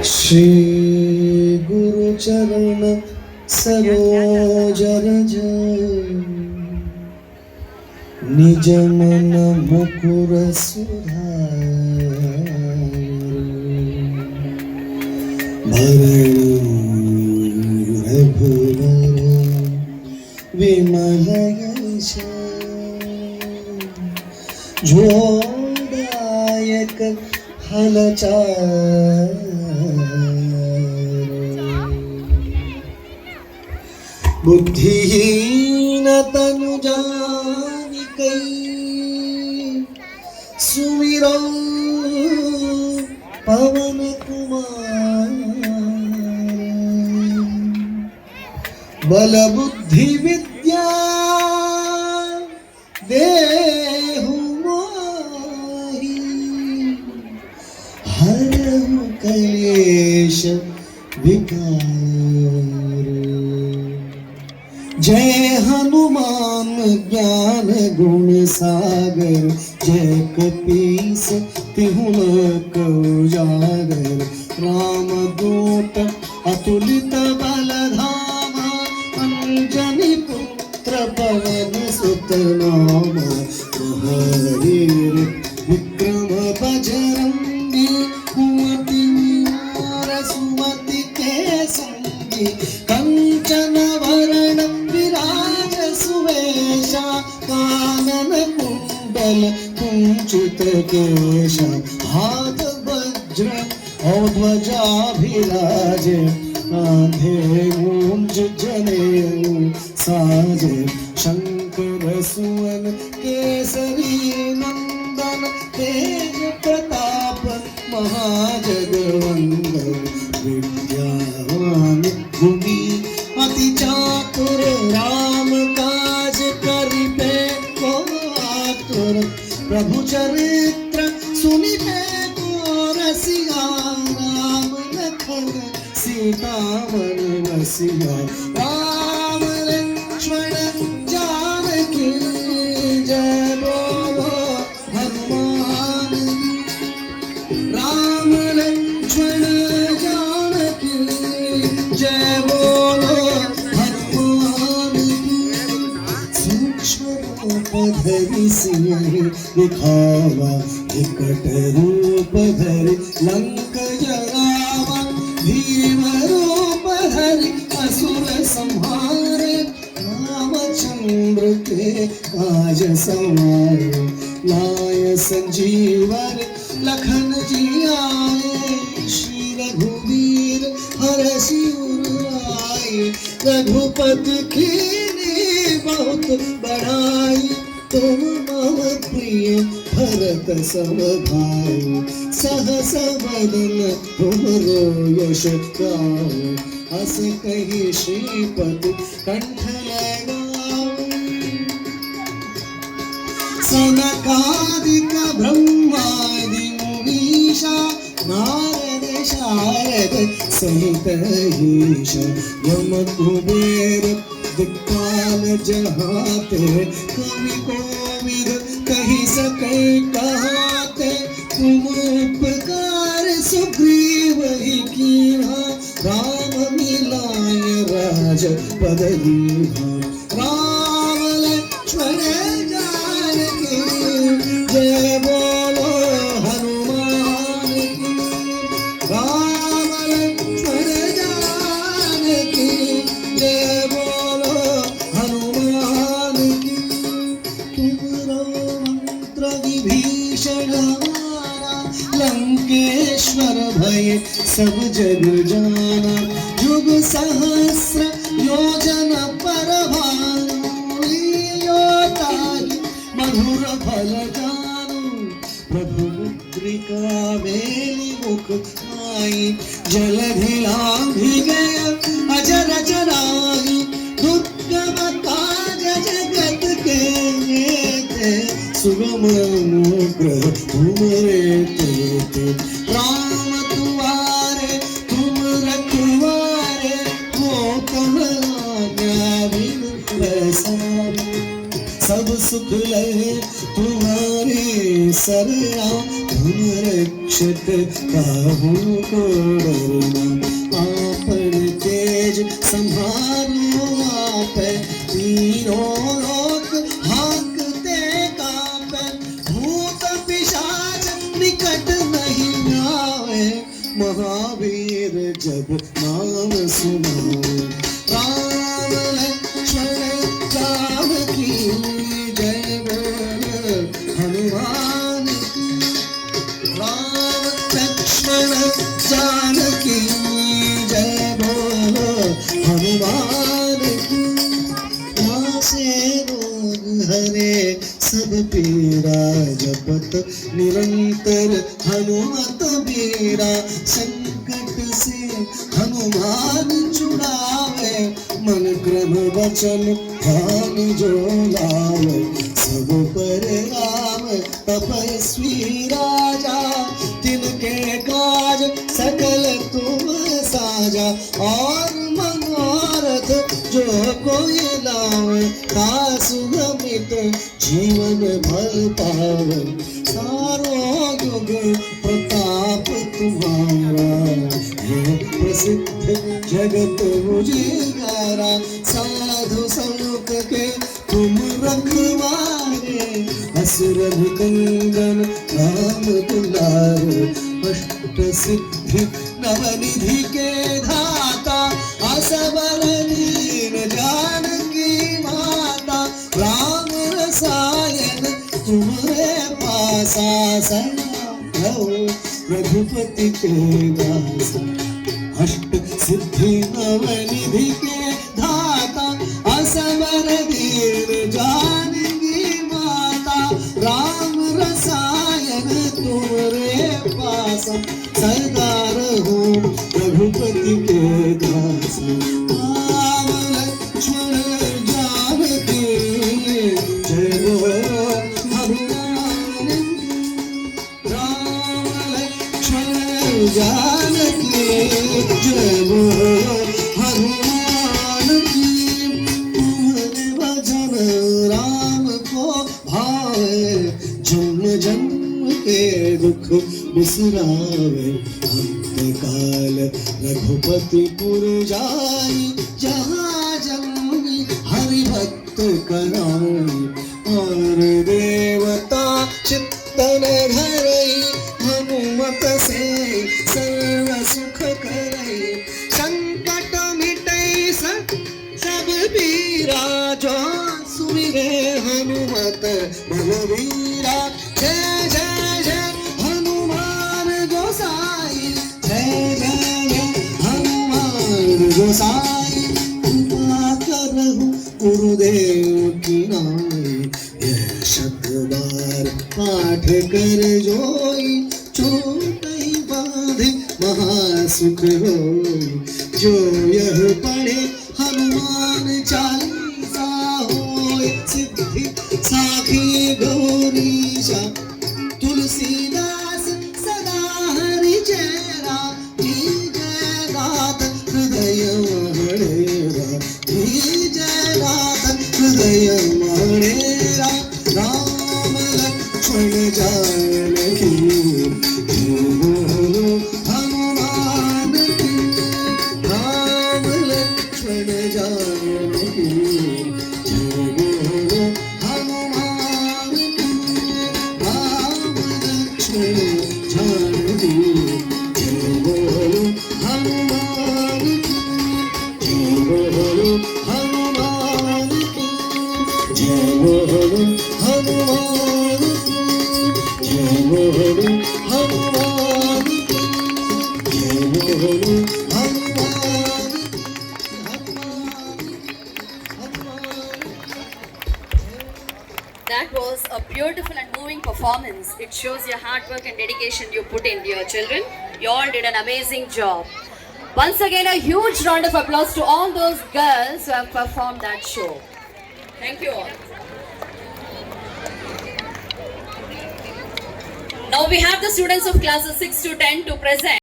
श्री गुरु चरण सरोज रज निज मन मुकुर सुधार भरण रघुवर विमल यश जोदायक फलचार बुद्धिहीन तनु जानिकै सुमिरो पवन कुमार बल बुद्धि विद्या देहु मोहि हरहु कलेश विकार। जय हनुमान ज्ञान गुण सागर जय कपीस तिहु लोक उजागर रामदूत अतुलित बलधामा अंजनी पुत्र पवन सुत नामा हरिर विक्रम बजरंगी कुमति निवार सुमति के संगी कंचन वरण विराज सुवेशा कानन कुंडल कुंचित केशा हाथ वज्र और ध्वजा विराजे कांधे मूंज जनेऊ साजे शंकर सुवन केसरी नंदन तेज प्रताप महाजगवंदन विद्यावान गुणी अति चातुर राम काज करिबे को आतुर प्रभु चरित्र सुनिबे को रसिया राम लखन सीता मन बसिया राम लक्ष्मण जानकी जय बोलो हनुमान राम लक्ष्मण जानकी जय बोलो हनुमान सूक्ष्म रूप धरि सिंह दिखावा विकट रूप धरि लंक जरावा भीम रूप धरि असुर संहारे रामचंद्र के काज सवारे लाय संजीवन लखन जी आए श्री रघुवीर हरषि उर आए रघुपति कीनी बहुत बड़ाई तुम मम प्रिय भरत सम भाई सहस बदन तुमरो यश गाओ अस कहि श्रीपति कंठ लगाओ सनकादिक ब्रह्मादि मुनीषा नारद शारद सहित ईश यम कुबेर दिक्पाल जहाते कवि कोविद कहि सके कहाते तुम उपकार सुग्रीव ही कीन्हा राम मिलाय राज पद दीन्हा राम लक्ष्मण जानकी जय बोलो हनुमान की राम लक्ष्मण जानकी जय बोलो हनुमान की तुमरो मंत्र विभीषण माना लंकेश्वर भय सब जग जाना युग सहस्र योजन पर भानु मधुर फल जानू प्रभु मुद्रिका मेली मुख आई जलधि लांघि गय अजर जराई दुर्गम काज जगत के नेते सुगम अनुग्रह तुमरे तेते राम तुम्हारे तुम रखवारे हो कमला बिनु प्रसारे सब सुख लहे तुम्हारे सरया तुम रक्ष रक्षक काहू को डरना। आपन तेज संभालो आप, तीनों लोक हाँकते कांपे। भूत पिशाच निकट नहीं आवे, महावीर जब नाम सुनावे। राम लक्ष्मण जानकी जय बोल हनुमान की। राम लक्ष्मण जानकी जय बोल हनुमान की। माँ से रोग हरे सब पीरा, जपत निरंतर हनुमत बीरा। संकट से हनुमान छुड़ावे, मन क्रम वचन ध्यान जो लावे। सब पर राम तपस्वी राजा, तिनके काज सकल तुम साजा। और मनोरथ जो कोई लावे, तासु गमित जीवन भर पावे। सारो युग प्रताप तुम्हारा, है प्रसिद्ध जगत उजियारा। साधु संत के तुम रखवारे, असुर निकंदन राम दुलारे। अष्ट सिद्धि नवनिधि के दाता, असबर दीन जानकी माता। राम रसायन तुम्हारे पासा, सदा रघुपति के दासा। अष्ट सिद्धि नवनिधि के दाता, असबर दीन जानकी माता। राम रसायन तुम्हारे पास, सदा रहो रघुपति के दास। राम लक्ष्मण जानकी जय बोल हनुमान की। राम लक्ष्मण जानकी जय बोल हनुमान की। तुम्हारे भजन राम को भावे, जन्म जन्म के दुख बिसरावे। अंत काल रघुपति पुर जाई, जहाँ जन्मी हरि भक्त कराई। और देवता चित्तन धरई, हनुमत से सर्व सुख करई। संकट मिटई सब पीरा, जो सुमिरे हनुमत बलवीरा। जय जय जय हनुमान गोसाई, जय जय जय हनुमान गोसाई। कृपा करहु गुरुदेव की नाई, यह शत बार पाठ कर जोई। छोटई बांधे महासुख होई, जो यह पढ़े हनुमान चालीसा होय। सिद्धि साखी गौरीशा, तुलसीदास सदा हरि चेरा। जी जयनाथ हृदय मणेरा, जी जयनाथ हृदय मणेरा। राम लक्ष्मण जानकी जय बोलो हनुमान की। राम लक्ष्मण जानकी जय बोलो हनुमान की। राम लक्ष्मण जानकी जय बोलो हनुमान की। जय बोलो हनुमान की। जय बोलो हनुमान की। जय बोलो हनुमान की। जय बोलो हनुमान की। That was a beautiful and moving performance. It shows your hard work and dedication you put in, dear children. You all did an amazing job. Once again, a huge round of applause to all those girls who have performed that show. Thank you all. Now we have the students of classes 6 to 10 to present.